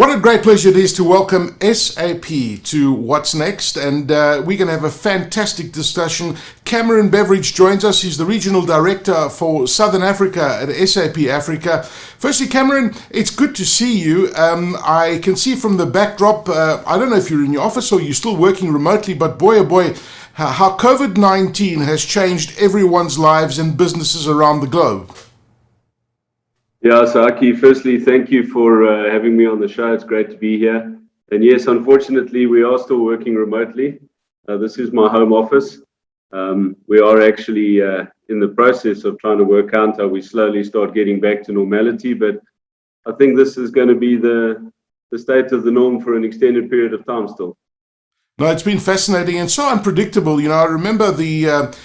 What a great pleasure it is to welcome SAP to What's Next, and we're going to have a fantastic discussion. Cameron Beveridge joins us. He's the Regional Director for Southern Africa at SAP Africa. Firstly, Cameron, it's good to see you. I can see from the backdrop, I don't know if you're in your office or you're still working remotely, but boy, oh boy, how COVID-19 has changed everyone's lives and businesses around the globe. Yeah, so Aki, firstly, thank you for having me on the show. It's great to be here. And yes, unfortunately, we are still working remotely. This is my home office. We are actually in the process of trying to work out how we slowly start getting back to normality. But I think this is going to be the state of the norm for an extended period of time still. No, it's been fascinating and so unpredictable. You know, I remember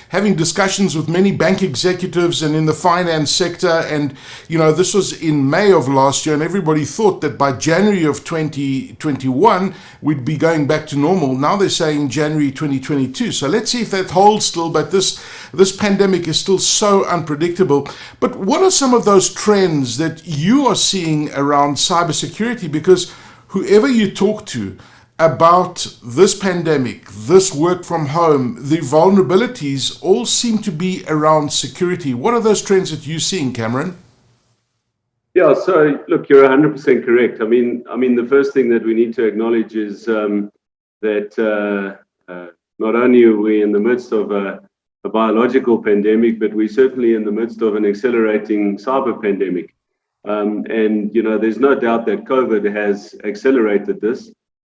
having discussions with many bank executives and in the finance sector, and you know, this was in May of last year, and everybody thought that by January of 2021 we'd be going back to normal. Now they're saying January 2022. So let's see if that holds still. But this pandemic is still so unpredictable. But what are some of those trends that you are seeing around cybersecurity? Because whoever you talk to about this pandemic, this work from home, the vulnerabilities all seem to be around security. What are those trends that you're seeing, Cameron? Yeah, so look, you're 100% correct. I mean, the first thing that we need to acknowledge is that not only are we in the midst of a biological pandemic, but we're certainly in the midst of an accelerating cyber pandemic. And you know, there's no doubt that COVID has accelerated this,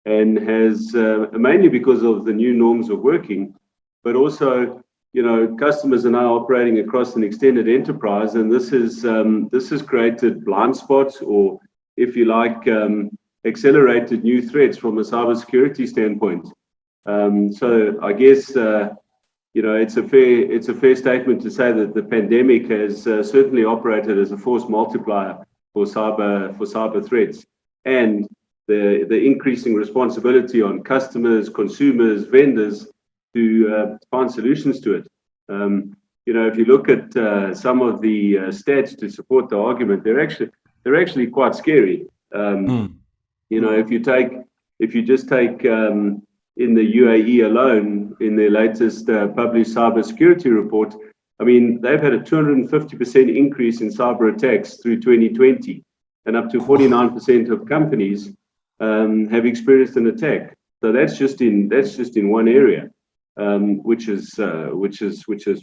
and has mainly because of the new norms of working, but also, you know, customers are now operating across an extended enterprise, and this has created blind spots, or if you like, accelerated new threats from a cybersecurity standpoint. So I guess you know, it's a fair statement to say that the pandemic has certainly operated as a force multiplier for cyber threats, and the increasing responsibility on customers, consumers, vendors to find solutions to it. You know, if you look at some of the stats to support the argument, they're actually quite scary. You know, if you just take in the UAE alone, in their latest published cybersecurity report, I mean, they've had a 250% increase in cyber attacks through 2020, and up to 49% of companies have experienced an attack. So that's just in one area, which is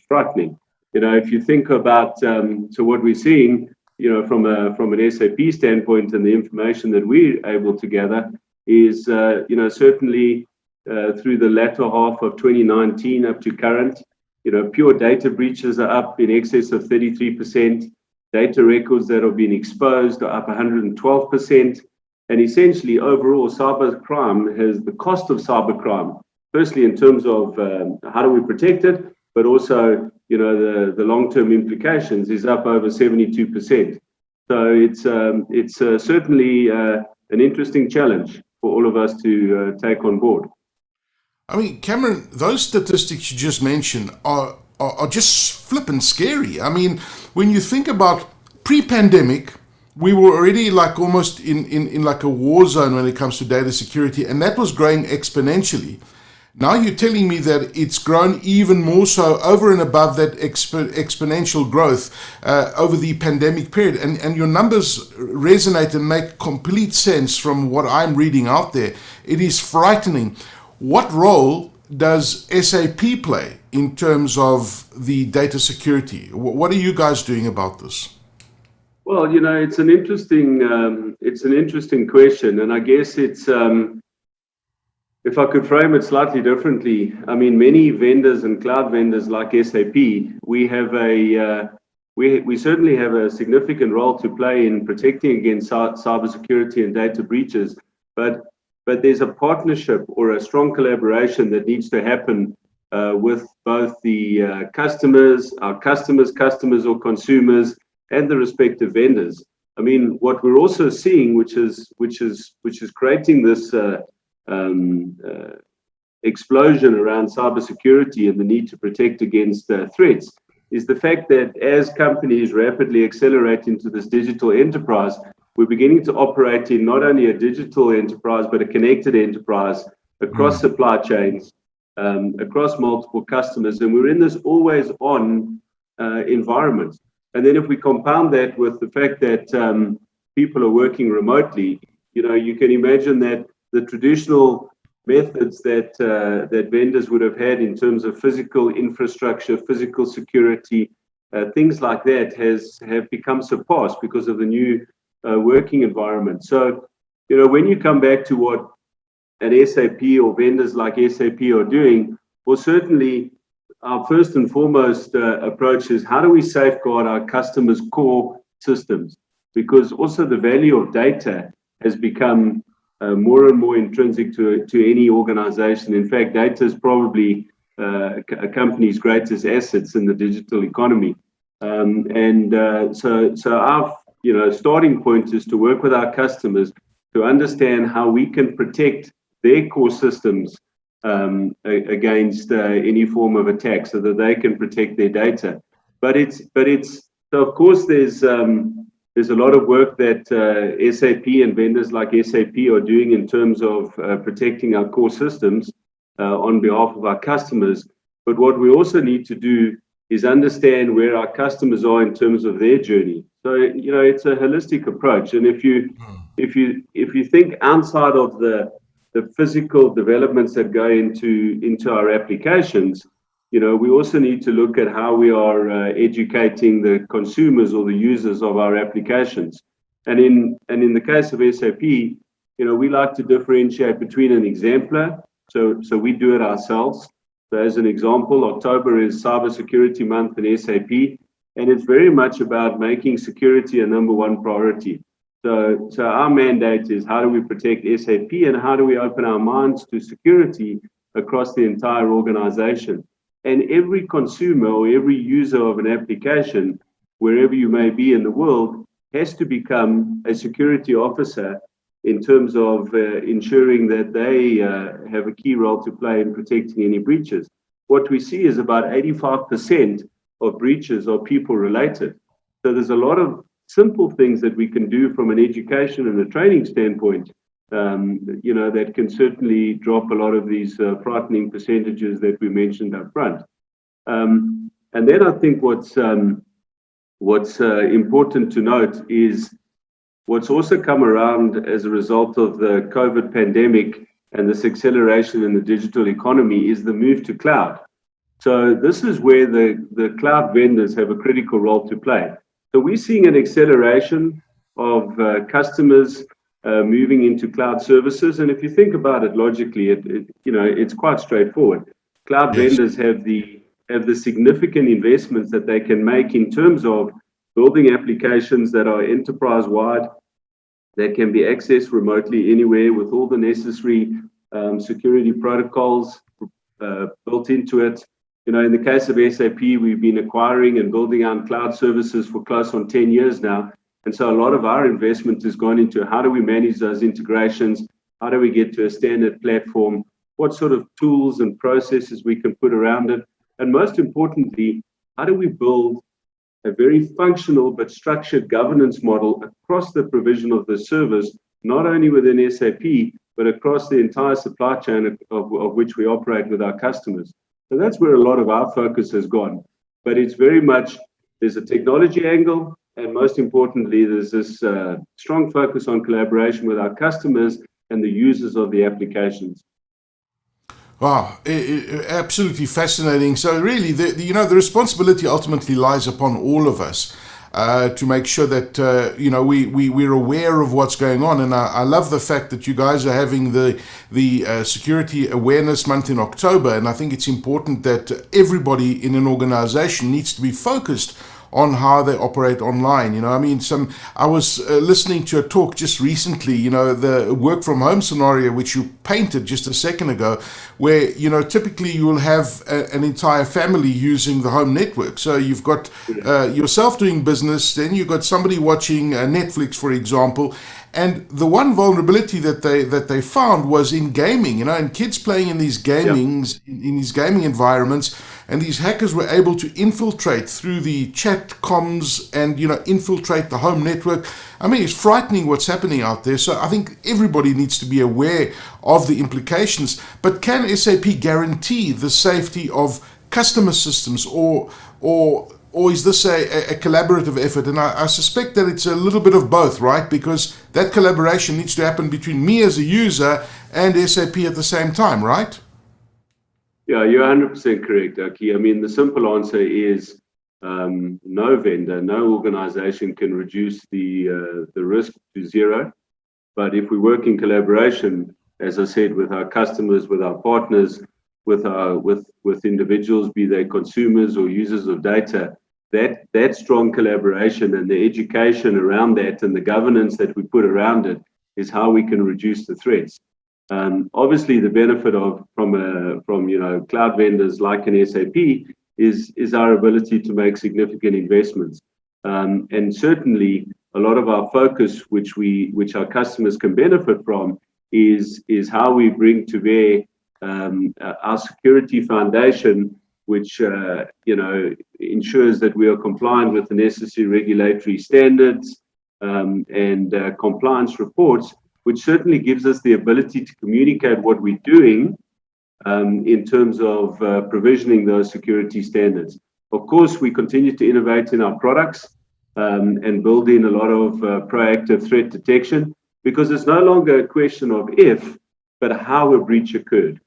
frightening. You know, if you think about so what we're seeing, you know, from an SAP standpoint, and the information that we're able to gather is, you know, certainly through the latter half of 2019 up to current, you know, pure data breaches are up in excess of 33%. Data records that have been exposed are up 112%. And essentially, overall, cybercrime the cost of cybercrime, firstly in terms of how do we protect it, but also, you know, the long-term implications, is up over 72%. So it's certainly an interesting challenge for all of us to take on board. I mean, Cameron, those statistics you just mentioned are just flippin' scary. I mean, when you think about pre-pandemic, we were already like almost in like a war zone when it comes to data security, and that was growing exponentially. Now you're telling me that it's grown even more so over and above that exponential growth over the pandemic period. And your numbers resonate and make complete sense from what I'm reading out there. It is frightening. What role does SAP play in terms of the data security? What are you guys doing about this? Well, you know, it's an interesting question, and I guess it's if I could frame it slightly differently. I mean, many vendors and cloud vendors like SAP, we certainly have a significant role to play in protecting against cybersecurity and data breaches, but there's a partnership or a strong collaboration that needs to happen with both the customers, our customers or consumers, and the respective vendors. I mean, what we're also seeing, which is creating this explosion around cybersecurity and the need to protect against threats, is the fact that as companies rapidly accelerate into this digital enterprise, we're beginning to operate in not only a digital enterprise, but a connected enterprise across supply chains, across multiple customers. And we're in this always on environment. And then if we compound that with the fact that people are working remotely, you can imagine that the traditional methods that vendors would have had in terms of physical infrastructure, physical security, things like that have become surpassed because of the new working environment. So, when you come back to what an SAP or vendors like SAP are doing, well, certainly our first and foremost approach is how do we safeguard our customers' core systems? Because also the value of data has become more and more intrinsic to any organization. In fact, data is probably a company's greatest assets in the digital economy. So our starting point is to work with our customers to understand how we can protect their core systems against any form of attack, so that they can protect their data. But so of course there's a lot of work that SAP and vendors like SAP are doing in terms of protecting our core systems on behalf of our customers. But what we also need to do is understand where our customers are in terms of their journey. So it's a holistic approach. And if you think outside of the physical developments that go into our applications, we also need to look at how we are educating the consumers or the users of our applications. And in the case of SAP, we like to differentiate between an exemplar. So we do it ourselves. So as an example, October is cybersecurity month in SAP, and it's very much about making security a number one priority. So our mandate is how do we protect SAP and how do we open our minds to security across the entire organization. And every consumer or every user of an application, wherever you may be in the world, has to become a security officer in terms of ensuring that they have a key role to play in protecting any breaches. What we see is about 85% of breaches are people related. So there's a lot of simple things that we can do from an education and a training standpoint, that can certainly drop a lot of these frightening percentages that we mentioned up front. And then I think what's important to note is what's also come around as a result of the COVID pandemic and this acceleration in the digital economy is the move to cloud. So this is where the cloud vendors have a critical role to play. So we're seeing an acceleration of customers moving into cloud services. And if you think about it logically, it's quite straightforward. Cloud vendors have the significant investments that they can make in terms of building applications that are enterprise-wide, that can be accessed remotely anywhere with all the necessary security protocols built into it. In the case of SAP, we've been acquiring and building out cloud services for close on 10 years now. And so a lot of our investment has gone into how do we manage those integrations? How do we get to a standard platform? What sort of tools and processes we can put around it? And most importantly, how do we build a very functional but structured governance model across the provision of the service, not only within SAP, but across the entire supply chain of which we operate with our customers. So that's where a lot of our focus has gone. But it's very much, there's a technology angle, and most importantly, there's this strong focus on collaboration with our customers and the users of the applications. Wow, absolutely fascinating. So really, the responsibility ultimately lies upon all of us to make sure that we're aware of what's going on. And I love the fact that you guys are having the Security Awareness Month in October. And I think it's important that everybody in an organization needs to be focused on how they operate online. I was listening to a talk just recently, the work from home scenario, which you painted just a second ago, where, typically you will have an entire family using the home network. So you've got yourself doing business, then you've got somebody watching Netflix, for example. And the one vulnerability that they found was in gaming, and kids playing in these in these gaming environments. and these hackers were able to infiltrate through the chat comms and, infiltrate the home network. I mean, it's frightening what's happening out there. So I think everybody needs to be aware of the implications. But can SAP guarantee the safety of customer systems, or is this a collaborative effort? And I suspect that it's a little bit of both, right? Because that collaboration needs to happen between me as a user and SAP at the same time, right? Yeah, you're 100% correct, Aki. I mean, the simple answer is no vendor, no organization can reduce the risk to zero. But if we work in collaboration, as I said, with our customers, with our partners, with individuals, be they consumers or users of data, that strong collaboration and the education around that and the governance that we put around it is how we can reduce the threats. Obviously, the benefit from cloud vendors like an SAP is our ability to make significant investments, and certainly a lot of our focus, which our customers can benefit from, is how we bring to bear our security foundation, which ensures that we are compliant with the necessary regulatory standards and compliance reports, which certainly gives us the ability to communicate what we're doing in terms of provisioning those security standards. Of course, we continue to innovate in our products and build in a lot of proactive threat detection, because it's no longer a question of if, but how a breach occurred.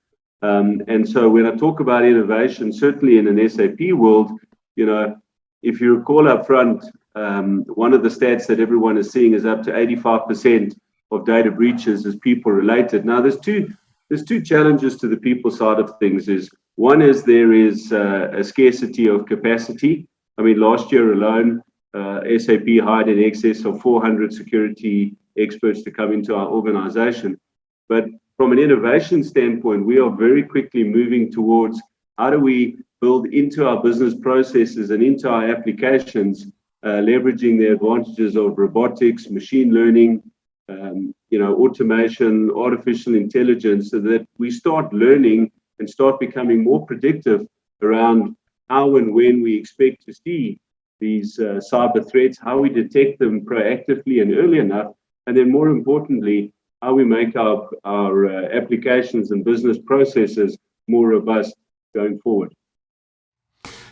And so when I talk about innovation, certainly in an SAP world, if you recall up front, one of the stats that everyone is seeing is up to 85% of data breaches is people related. Now, there's two challenges to the people side of things. One is there is a scarcity of capacity. I mean, last year alone, SAP hired in excess of 400 security experts to come into our organization. But from an innovation standpoint, we are very quickly moving towards how do we build into our business processes and into our applications, leveraging the advantages of robotics, machine learning, automation, artificial intelligence, so that we start learning and start becoming more predictive around how and when we expect to see these cyber threats, how we detect them proactively and early enough, and then more importantly, how we make our applications and business processes more robust going forward.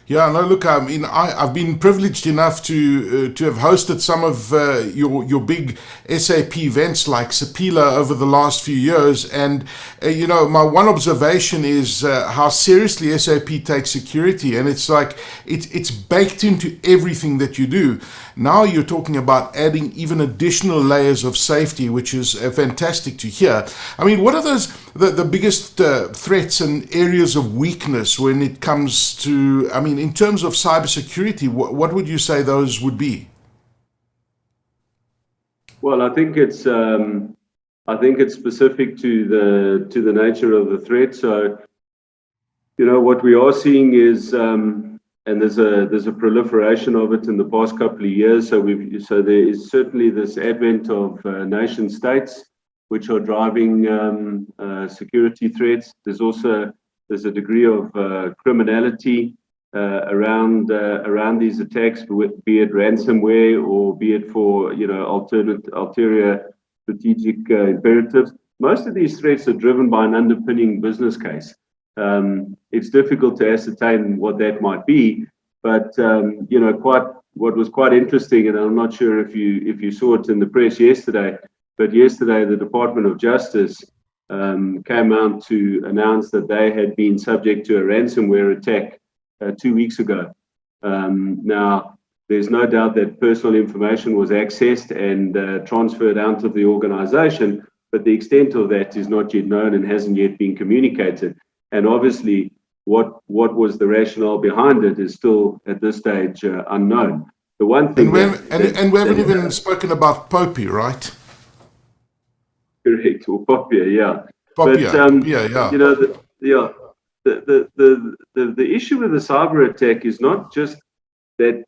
Yeah, no, look, I mean, I've been privileged enough to have hosted some of your big SAP events like Sapila over the last few years, and my one observation is how seriously SAP takes security, and it's like it's baked into everything that you do. Now you're talking about adding even additional layers of safety, which is fantastic to hear. I mean, what are the biggest threats and areas of weakness when it comes to, I mean, in terms of cybersecurity, what would you say those would be? Well, I think it's specific to the nature of the threat. So, what we are seeing is, and there's a proliferation of it in the past couple of years. So there is certainly this advent of nation states which are driving security threats. There's a degree of criminality around these attacks, be it ransomware or be it for ulterior strategic imperatives. Most of these threats are driven by an underpinning business case. It's difficult to ascertain what that might be, but what was quite interesting, and I'm not sure if you saw it in the press yesterday, but yesterday the Department of Justice came out to announce that they had been subject to a ransomware attack 2 weeks ago. Now, there's no doubt that personal information was accessed and transferred out of the organization, but the extent of that is not yet known and hasn't yet been communicated. And obviously, what was the rationale behind it is still at this stage unknown. The one thing, and we haven't even spoken about Popey, right? Correct, or Popia, yeah. Popia, yeah. The issue with the cyber attack is not just that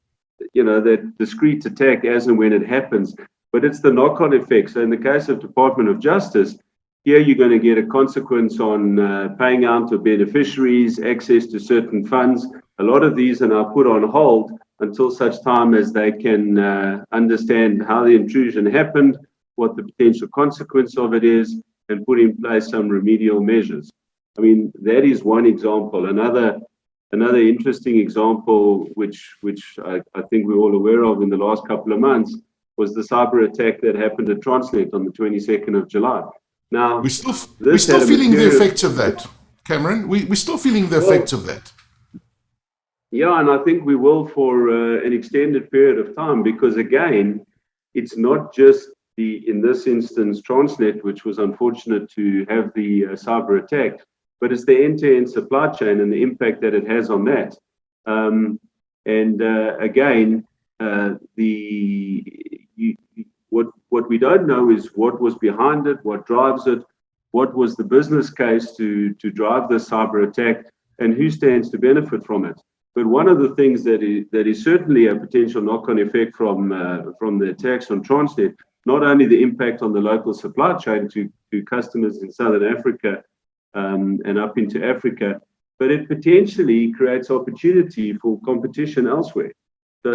that discrete attack as and when it happens, but it's the knock-on effects. So in the case of Department of Justice, here you're going to get a consequence on paying out to beneficiaries, access to certain funds. A lot of these are now put on hold until such time as they can understand how the intrusion happened, what the potential consequence of it is, and put in place some remedial measures. I mean, that is one example. Another interesting example, which I think we're all aware of in the last couple of months, was the cyber attack that happened at Transnet on the 22nd of July. Now, we're still feeling the effects of that, Cameron. We're still feeling the effects of that. Yeah, and I think we will for an extended period of time, because again, it's not just in this instance, Transnet, which was unfortunate to have the cyber attack, but it's the end-to-end supply chain and the impact that it has on that. What we don't know is what was behind it, what drives it, what was the business case to drive the cyber attack, and who stands to benefit from it. But one of the things that is certainly a potential knock-on effect from the attacks on Transnet, not only the impact on the local supply chain to customers in Southern Africa and up into Africa, but it potentially creates opportunity for competition elsewhere. So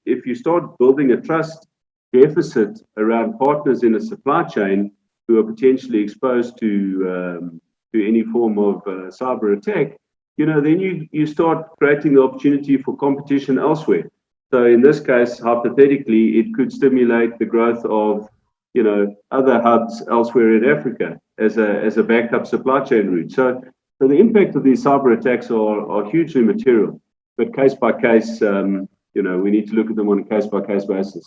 if you start building a trust deficit around partners in a supply chain who are potentially exposed to any form of cyber attack, then you start creating the opportunity for competition elsewhere. So in this case, hypothetically, it could stimulate the growth of other hubs elsewhere in Africa as a backup supply chain route. So the impact of these cyber attacks are hugely material, but case by case, we need to look at them on a case by case basis.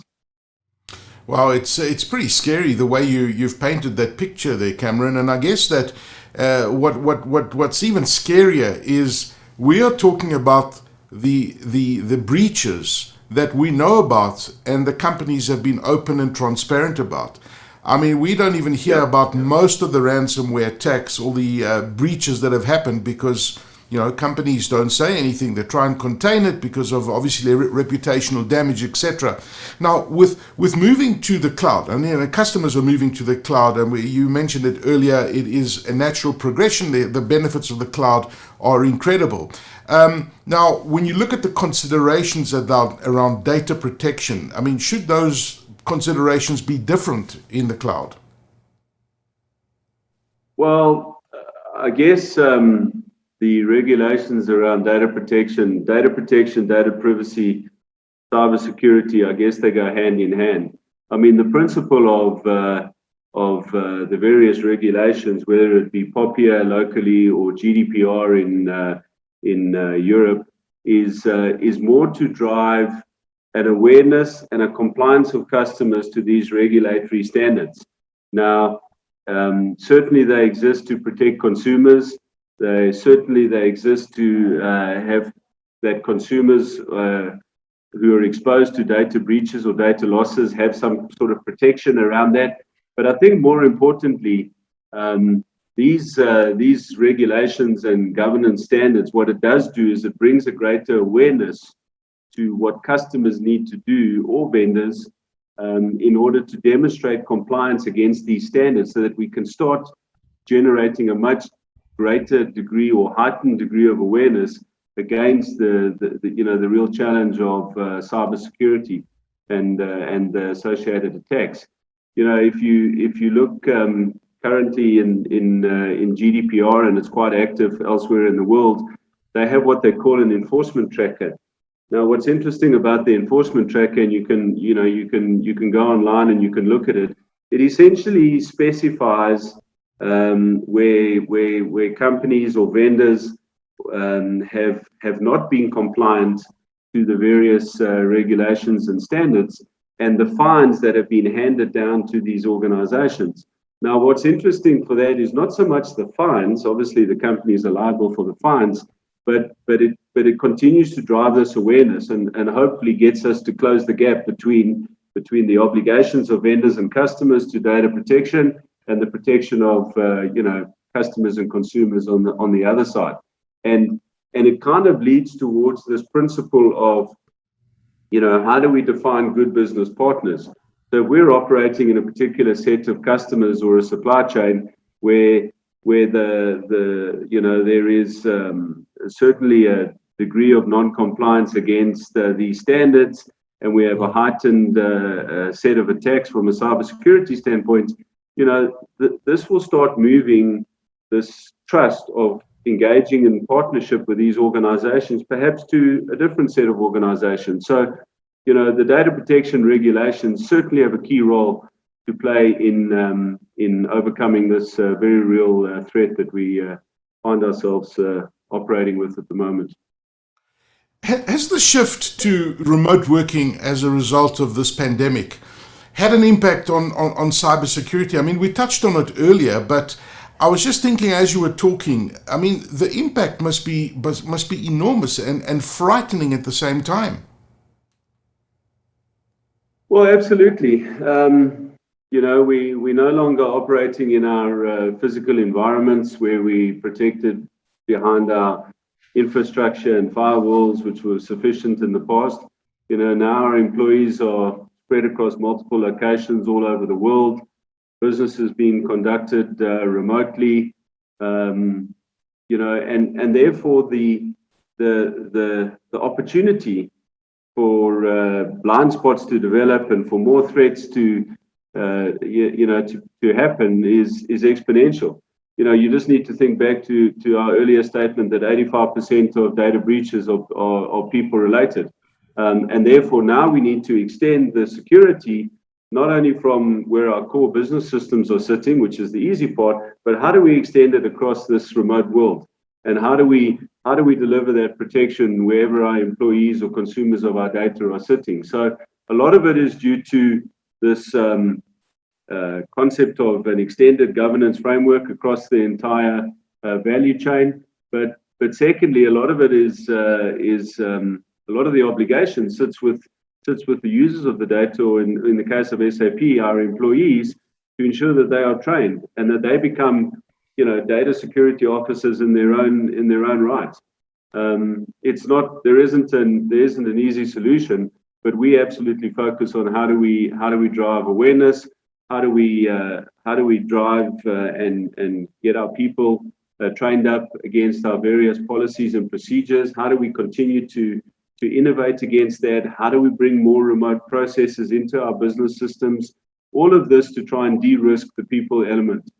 Wow, it's pretty scary the way you've painted that picture there, Cameron. And I guess that what's even scarier is we are talking about the breaches that we know about and the companies have been open and transparent about. I mean, we don't even hear about most of the ransomware attacks or the breaches that have happened because companies don't say anything. They try and contain it because of obviously reputational damage, etc. Now, with moving to the cloud, and customers are moving to the cloud, and you mentioned it earlier, it is a natural progression. The benefits of the cloud are incredible. Now, when you look at the considerations around data protection, I mean, should those considerations be different in the cloud? Well, I guess the regulations around data protection, data privacy, cybersecurity, I guess they go hand in hand. I mean, the principle of the various regulations, whether it be POPIA locally or GDPR in Europe, is more to drive an awareness and a compliance of customers to these regulatory standards. Now, certainly they exist to protect consumers. They exist to have that consumers who are exposed to data breaches or data losses have some sort of protection around that. But I think more importantly, these regulations and governance standards, what it does do is it brings a greater awareness to what customers need to do, or vendors, in order to demonstrate compliance against these standards, so that we can start generating a much greater degree or heightened degree of awareness against the real challenge of cybersecurity and the associated attacks. If you look currently in GDPR, and it's quite active elsewhere in the world, they have what they call an enforcement tracker. Now, what's interesting about the enforcement tracker, and you can go online and you can look at it. It essentially specifies where companies or vendors have not been compliant to the various regulations and standards, and the fines that have been handed down to these organizations. Now, what's interesting for that is not so much the fines. Obviously, the companies are liable for the fines, but it continues to drive this awareness and hopefully gets us to close the gap between the obligations of vendors and customers to data protection and the protection of customers and consumers on the other side. And it kind of leads towards this principle of how do we define good business partners? So if we're operating in a particular set of customers or a supply chain where there is certainly a degree of non-compliance against these standards, and we have a heightened set of attacks from a cybersecurity standpoint, this will start moving this trust of engaging in partnership with these organizations, perhaps to a different set of organizations. So, the data protection regulations certainly have a key role to play in overcoming this very real threat that we find ourselves operating with at the moment. Has the shift to remote working as a result of this pandemic had an impact on cybersecurity? I mean, we touched on it earlier, but I was just thinking as you were talking, I mean, the impact must be enormous and frightening at the same time. Well, absolutely. We're no longer operating in our physical environments where we protected behind our infrastructure and firewalls, which were sufficient in the past. Now our employees are spread across multiple locations all over the world. Business is being conducted remotely, and therefore the opportunity for blind spots to develop and for more threats to happen is exponential. You just need to think back to our earlier statement that 85% of data breaches are people related. And therefore now we need to extend the security, not only from where our core business systems are sitting, which is the easy part, but how do we extend it across this remote world? And how do we deliver that protection wherever our employees or consumers of our data are sitting? So a lot of it is due to this concept of an extended governance framework across the entire value chain. But secondly, a lot of it is a lot of the obligation sits with the users of the data, or in the case of SAP, our employees, to ensure that they are trained and that they become data security officers in their own right. There isn't an easy solution, but we absolutely focus on how do we drive awareness, how do we drive and get our people trained up against our various policies and procedures. How do we continue to innovate against that? How do we bring more remote processes into our business systems? All of this to try and de-risk the people element,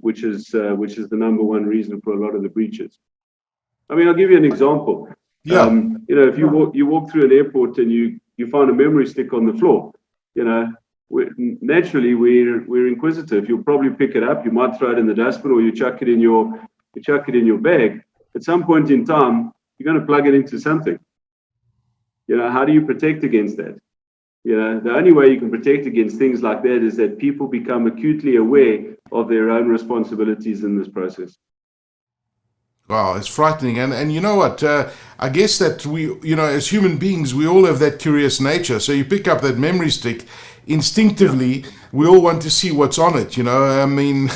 which is the number one reason for a lot of the breaches. I mean, I'll give you an example. Yeah. If you walk through an airport and you find a memory stick on the floor, naturally we're inquisitive. You'll probably pick it up. You might throw it in the dustbin, or you chuck it in your bag. At some point in time, you're going to plug it into something. How do you protect against that? The only way you can protect against things like that is that people become acutely aware of their own responsibilities in this process. Wow, it's frightening. And you know what? I guess that we, as human beings, we all have that curious nature. So you pick up that memory stick, instinctively, we all want to see what's on it. I mean,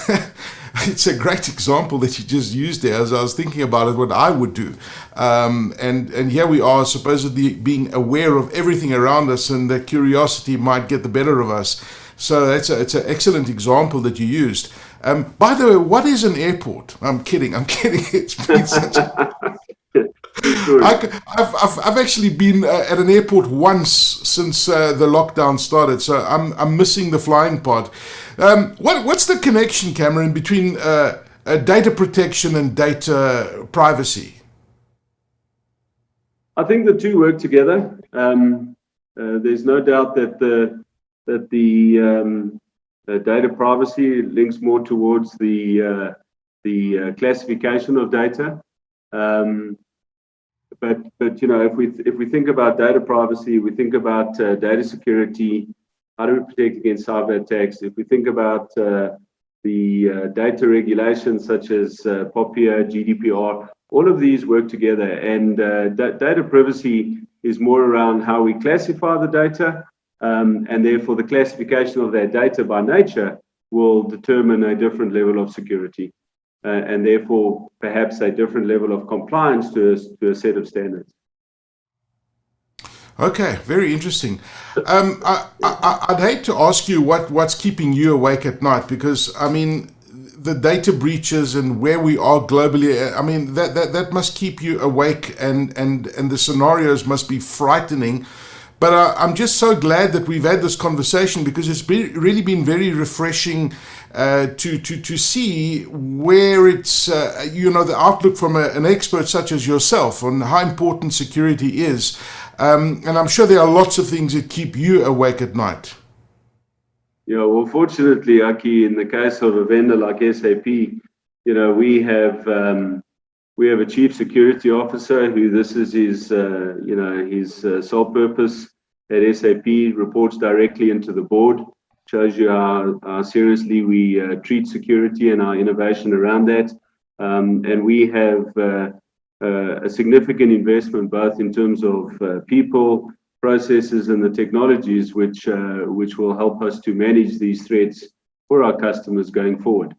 it's a great example that you just used there. As I was thinking about it, what I would do. And here we are supposedly being aware of everything around us, and that curiosity might get the better of us. So it's an excellent example that you used. By the way, what is an airport? I'm kidding. It's been such a... I've actually been at an airport once since the lockdown started, so I'm missing the flying part. What's the connection, Cameron, between data protection and data privacy? I think the two work together. There's no doubt that the data privacy links more towards the classification of data. But if we think about data privacy, we think about data security. How do we protect against cyber attacks? If we think about the data regulations such as POPIA, GDPR, all of these work together. And data privacy is more around how we classify the data, and therefore the classification of that data by nature will determine a different level of security, and therefore perhaps a different level of compliance to a set of standards. Okay, very interesting. I'd hate to ask you what's keeping you awake at night, because I mean, the data breaches and where we are globally, I mean, that must keep you awake, and the scenarios must be frightening. But I'm just so glad that we've had this conversation, because it's really been very refreshing to see where it's, the outlook from an expert such as yourself on how important security is. And I'm sure there are lots of things that keep you awake at night. Yeah, well, fortunately, Aki, in the case of a vendor like SAP, we have a chief security officer who this is his sole purpose at SAP, reports directly into the board. Shows you how seriously we treat security and our innovation around that. And we have a significant investment both in terms of people, processes, and the technologies which will help us to manage these threats for our customers going forward.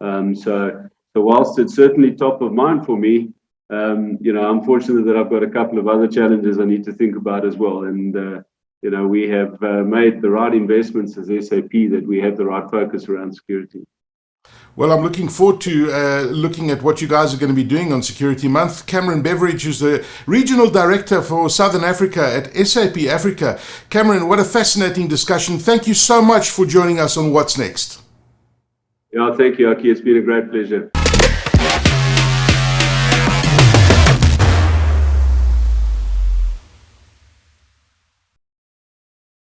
So whilst it's certainly top of mind for me, I'm fortunate that I've got a couple of other challenges I need to think about as well. And we have made the right investments as SAP, that we have the right focus around security. Well, I'm looking forward to looking at what you guys are going to be doing on Security Month. Cameron Beveridge, who's the Regional Director for Southern Africa at SAP Africa. Cameron, what a fascinating discussion. Thank you so much for joining us on What's Next. Yeah, thank you, Aki. It's been a great pleasure.